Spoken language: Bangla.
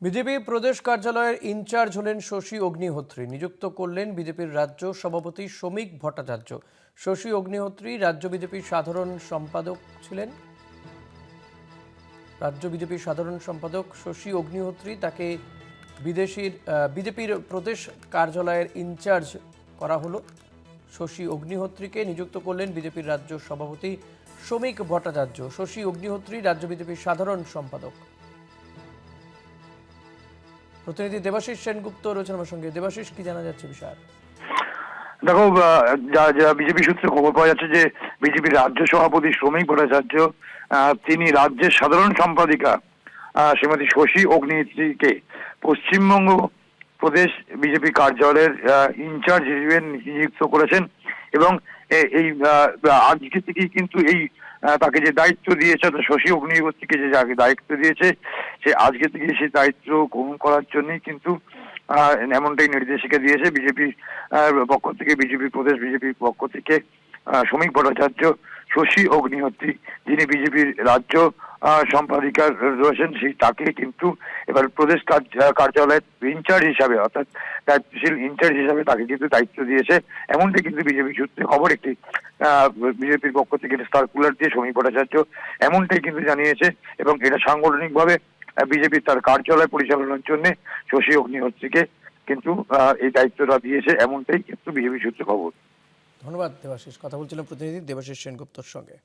বিজেপি প্রদেশ কার্যালয়ের ইনচার্জ হলেন শশী অগ্নিহোত্রী। নিযুক্ত করলেন বিজেপির রাজ্য সভাপতি শ্রমিক ভট্টাচার্য। শশী অগ্নিহোত্রী রাজ্য বিজেপির সাধারণ সম্পাদক ছিলেন। রাজ্য বিজেপির সাধারণ সম্পাদক শশী অগ্নিহোত্রী তাকে বিজেপির প্রদেশ কার্যালয়ের ইনচার্জ করা হলো। শশী অগ্নিহোত্রীকে নিযুক্ত করলেন বিজেপির রাজ্য সভাপতি শ্রমিক ভট্টাচার্য। শশী অগ্নিহোত্রী রাজ্য বিজেপির সাধারণ সম্পাদক। প্রতিনিধি দেবাশিস সেনগুপ্ত রয়েছেন আমার সঙ্গে। দেবাশিস, কি জানা যাচ্ছে বিষয়? দেখো, যা যা বিজেপি সূত্রে খবর পাওয়া যাচ্ছে যে বিজেপির রাজ্য সভাপতি শ্রমিক ভট্টাচার্য তিনি রাজ্যের সাধারণ সম্পাদিকা শ্রীমতী শশী অগ্নিহোত্রীকে পশ্চিমবঙ্গ প্রদেশ বিজেপি কার্যালয়ের ইনচার্জ হিসেবে নিযুক্ত করেছেন। এবং এই আজকে থেকেই কিন্তু এই তাকে যে দায়িত্ব দিয়েছে, শশী অগ্নিহোত্রীকে যে দায়িত্ব দিয়েছে, সে আজকে থেকে সেই দায়িত্ব গ্রহণ করার জন্যই কিন্তু এমনটাই নির্দেশিকা দিয়েছে বিজেপির পক্ষ থেকে। প্রদেশ বিজেপির পক্ষ থেকে শ্রমিক ভট্টাচার্য, শশী অগ্নিহোত্রী যিনি বিজেপির রাজ্য সম্পাদিকা রয়েছেন, সেই তাকে কিন্তু এবার প্রদেশ কার্যালয়ের ইনচার্জ হিসাবে, অর্থাৎ দায়িত্বশীল ইনচার্জ হিসাবে তাকে কিন্তু দায়িত্ব দিয়েছে। এমনটাই কিন্তু বিজেপি সূত্রে খবর। একটি বিজেপির পক্ষ থেকে সার্কুলার দিয়ে শ্রমিক ভট্টাচার্য এমনটাই কিন্তু জানিয়েছে। এবং এটা সাংগঠনিকভাবে বিজেপি তার কার্যালয় পরিচালনার জন্য শশী অগ্নিহোত্রীকে কিন্তু এই দায়িত্বটা দিয়েছে, এমনটাই কিন্তু বিজেপি সূত্রে খবর। ধন্যবাদ দেবাশিস। কথা বলছিলাম প্রতিনিধি দেবাশিস সেনগুপ্তর সঙ্গে।